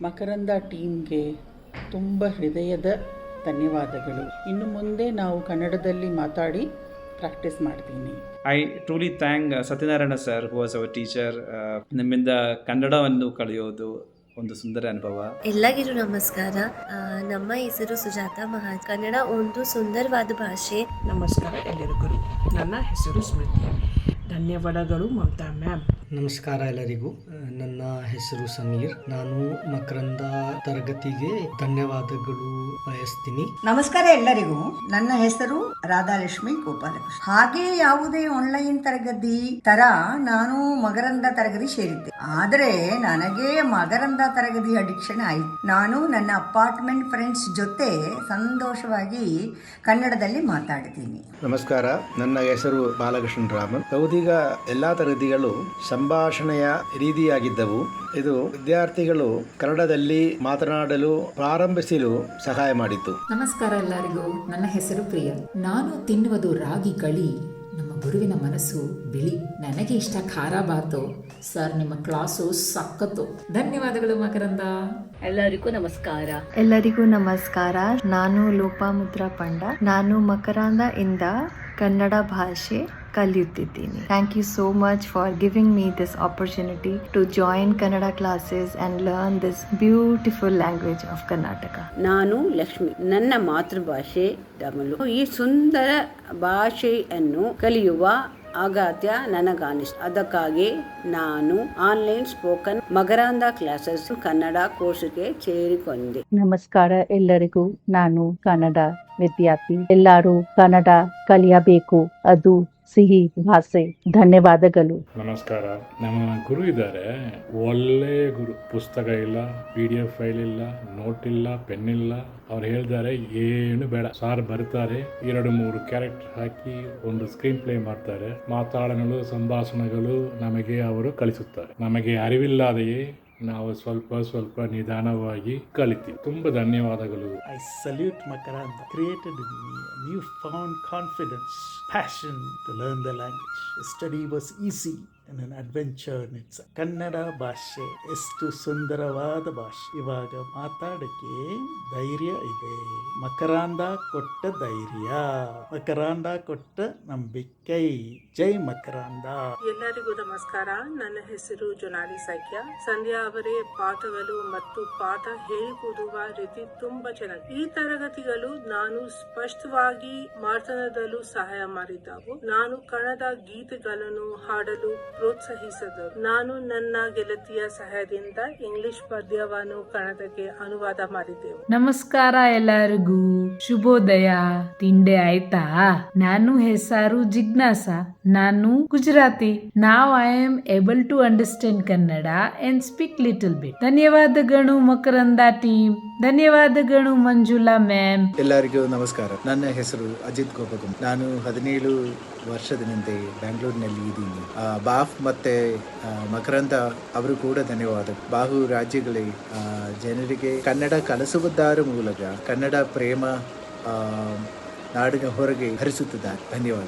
ಮಕರಂದ ಟೀಮ್ಗೆ ತುಂಬ ಹೃದಯದ ಧನ್ಯವಾದಗಳು. ಇನ್ನು ಮುಂದೆ ನಾವು ಕನ್ನಡದಲ್ಲಿ ಮಾತಾಡಿ ಪ್ರಾಕ್ಟೀಸ್ ಮಾಡ್ತೀನಿ. I truly thank Satyanarayana sir who was our teacher. ನಿಮ್ಮಿಂದ ಕನ್ನಡವನ್ನು ಕಲಿಯೋದು ಒಂದು ಸುಂದರ ಅನುಭವ. ಎಲ್ಲರಿಗೂ ನಮಸ್ಕಾರ. ನಮ್ಮ ಹೆಸರು ಸುಜಾತ ಮಹಾಜ್. ಕನ್ನಡ ಒಂದು ಸುಂದರವಾದ ಭಾಷೆ. ನಮಸ್ಕಾರ ಎಲ್ಲರಿಗೂ. ನನ್ನ ಹೆಸರು ಸ್ಮೃತಿ. ಧನ್ಯವಾದಗಳು ಮಮತಾ ಮ್ಯಾಮ್. ನಮಸ್ಕಾರ ಎಲ್ಲರಿಗೂ. ನನ್ನ ಹೆಸರು ಸಮೀರ್. ನಾನು ಮಕರಂದ ತರಗತಿಗೆ ಧನ್ಯವಾದಗಳು ಬಯಸ್ತೀನಿ. ನಮಸ್ಕಾರ ಎಲ್ಲರಿಗೂ. ನನ್ನ ಹೆಸರು ರಾಧಾಲಕ್ಷ್ಮಿ ಗೋಪಾಲಕೃಷ್ಣ. ಹಾಗೆ ಯಾವುದೇ ಆನ್ಲೈನ್ ತರಗತಿ ತರ ನಾನು ಮಕರಂದ ತರಗತಿ ಸೇರಿದ್ದೆ. ಆದರೆ ನನಗೆ ಮಕರಂದ ತರಗತಿ ಅಡಿಕ್ಷನ್ ಆಯಿತು. ನಾನು ನನ್ನ ಅಪಾರ್ಟ್ಮೆಂಟ್ ಫ್ರೆಂಡ್ಸ್ ಜೊತೆ ಸಂತೋಷವಾಗಿ ಕನ್ನಡದಲ್ಲಿ ಮಾತಾಡ್ತೀನಿ. ನಮಸ್ಕಾರ, ನನ್ನ ಹೆಸರು ಬಾಲಕೃಷ್ಣ ರಾಮನ್. ಹೌದೀಗ ಎಲ್ಲಾ ತರಗತಿಗಳು ಸಂಭಾಷಣೆಯ ರೀತಿಯಾಗಿದ್ದವು. ಇದು ವಿದ್ಯಾರ್ಥಿಗಳು ಕನ್ನಡದಲ್ಲಿ ಮಾತನಾಡಲು ಪ್ರಾರಂಭಿಸಲು ಸಹಾಯ ಮಾಡಿತು. ನಮಸ್ಕಾರ ಎಲ್ಲರಿಗೂ. ನನ್ನ ಹೆಸರು ಪ್ರಿಯಾ. ನಾನು ತಿನ್ನುವುದು ರಾಗಿ ಗಳಿ. ನಮ್ಮ ಗುರುವಿನ ಮನಸ್ಸು ಬಿಳಿ. ನನಗೆ ಇಷ್ಟ ಖಾರ ಬಾತು. ಸರ್ ನಿಮ್ಮ ಕ್ಲಾಸು ಸಖತ್ತು. ಧನ್ಯವಾದಗಳು ಮಕರಂದ. ಎಲ್ಲರಿಗೂ ನಮಸ್ಕಾರ. ನಾನು ಲೋಪಾಮುದ್ರಾ ಪಂಡ. ನಾನು ಮಕರಂದ ಇಂದ ಕನ್ನಡ ಭಾಷೆ ಕಲಿಯುತ್ತಿದ್ದೀನಿ. Thank you so much for giving me this opportunity to join Kannada classes and learn this beautiful language of Karnataka. ನಾನು ಲಕ್ಷ್ಮಿ. ನನ್ನ ಮಾತೃಭಾಷೆ ತಮಿಳು. ಈ ಸುಂದರ ಭಾಷೆಯನ್ನು ಕಲಿಯುವ ಅಗತ್ಯ ನನಗನಿಸ್ತು. ಅದಕ್ಕಾಗಿ ನಾನು ಆನ್ಲೈನ್ ಸ್ಪೋಕನ್ ಮಕರಂದ ಕ್ಲಾಸಸ್ ಕನ್ನಡ ಕೋರ್ಸ್ಗೆ ಸೇರಿಕೊಂಡೆ. ನಮಸ್ಕಾರ ಎಲ್ಲರಿಗೂ. ನಾನು ಕನ್ನಡ ವಿದ್ಯಾರ್ಥಿ. ಎಲ್ಲರೂ ಕನ್ನಡ ಕಲಿಯಬೇಕು, ಅದು ಸಿಹಿ ಭಾಷೆ. ಧನ್ಯವಾದಗಳು. ನಮಸ್ಕಾರ. ನಮ್ಮ ಗುರು ಇದ್ದಾರೆ, ಒಳ್ಳೆ ಗುರು. ಪುಸ್ತಕ ಇಲ್ಲ, PDF ಫೈಲ್ ಇಲ್ಲ, ನೋಟ್ ಇಲ್ಲ, ಪೆನ್ ಇಲ್ಲ. ಅವ್ರು ಹೇಳ್ತಾರೆ ಏನು ಬೇಡ, ಸಾರ್ ಬರ್ತಾರೆ, 2-3 ಕ್ಯಾರೆಕ್ಟರ್ ಹಾಕಿ ಒಂದು ಸ್ಕ್ರೀನ್ ಪ್ಲೇ ಮಾಡ್ತಾರೆ. ಮಾತಾಡಗಳು, ಸಂಭಾಷಣೆಗಳು ನಮಗೆ ಅವರು ಕಲಿಸುತ್ತಾರೆ. ನಮಗೆ ಅರಿವಿಲ್ಲದೆಯೇ ನಾವು ಸ್ವಲ್ಪ ನಿಧಾನವಾಗಿ ಕಲಿತೀವಿ. ತುಂಬ ಧನ್ಯವಾದಗಳು. ಐ ಸಲ್ಯೂಟ್ ಮಕರಂದ. Created in me new found confidence, passion to learn the language. Study was easy and an adventure in itself. Kannada ಭಾಷೆ ಎಷ್ಟು ಸುಂದರವಾದ ಭಾಷೆ. ಇವಾಗ ಮಾತಾಡಕ್ಕೆ ಧೈರ್ಯ ಇದೆ. ಮಕರಂದ ಕೊಟ್ಟ ಧೈರ್ಯ, ಮಕರಂದ ಕೊಟ್ಟ ನಂಬಿಕೆ. ಜೈ ಮಕರಂದ. ಎಲ್ಲರಿಗೂ ನಮಸ್ಕಾರ. ನನ್ನ ಹೆಸರು ಜೊನಾಲಿ ಸೈಕ್ಯ. ಸಂಧ್ಯಾ ಅವರೇ ಪಾಠಗಳು ಮತ್ತು ಪಾಠ ಹೇಳಿಕೊಡುವ ರೀತಿ ತುಂಬಾ ಚೆನ್ನಾಗಿ. ಈ ತರಗತಿಗಳು ನಾನು ಸ್ಪಷ್ಟವಾಗಿ ಮಾತನಾಡಲು ಸಹಾಯ ಮಾಡಿದ್ದವು. ನಾನು ಕನ್ನಡ ಗೀತೆಗಳನ್ನು ಹಾಡಲು ಪ್ರೋತ್ಸಾಹಿಸಿದರು. ನಾನು ನನ್ನ ಗೆಳತಿಯ ಸಹಾಯದಿಂದ ಇಂಗ್ಲಿಷ್ ಪದ್ಯವನ್ನು ಕನ್ನಡಕ್ಕೆ ಅನುವಾದ ಮಾಡಿದ್ದೆವು. ನಮಸ್ಕಾರ ಎಲ್ಲರಿಗೂ. ಶುಭೋದಯ. ತಿಂಡಿ ಆಯ್ತಾ? ನಾನು ಹೆಸರು ಜಿಜ್ಞಾಸ. ನಾನು Gujarati. Now I am able to understand Kannada and speak little bit. ಧನ್ಯವಾದಗಳು ಮಕರಂದ ಟೀಮ್. ಧನ್ಯವಾದಗಳು ಮಂಜುಳಾ ಮ್ಯಾಮ್. ಎಲ್ಲರಿಗೂ ನಮಸ್ಕಾರ. ನನ್ನ ಹೆಸರು ಅಜಿತ್ ಗೋಪಗುಮ್. ನಾನು 17 ವರ್ಷದಿಂದ ಬ್ಯಾಂಗ್ಳೂರಿನಲ್ಲಿ ಇದ್ದೀನಿ. ಬಾಫ್ ಮತ್ತೆ ಮಕರಂದ ಅವರು ಕೂಡ ಧನ್ಯವಾದ. ಬಾಹು ರಾಜ್ಯಗಳೇ ಜನರಿಗೆ ಕನ್ನಡ ಕಲಿಸುವುದರ ಮೂಲಕ ಕನ್ನಡ ಪ್ರೇಮ ನಾಡಿನ ಹೊರಗೆ ಹರಿಸುತ್ತಿದ್ದಾರೆ. ಧನ್ಯವಾದ.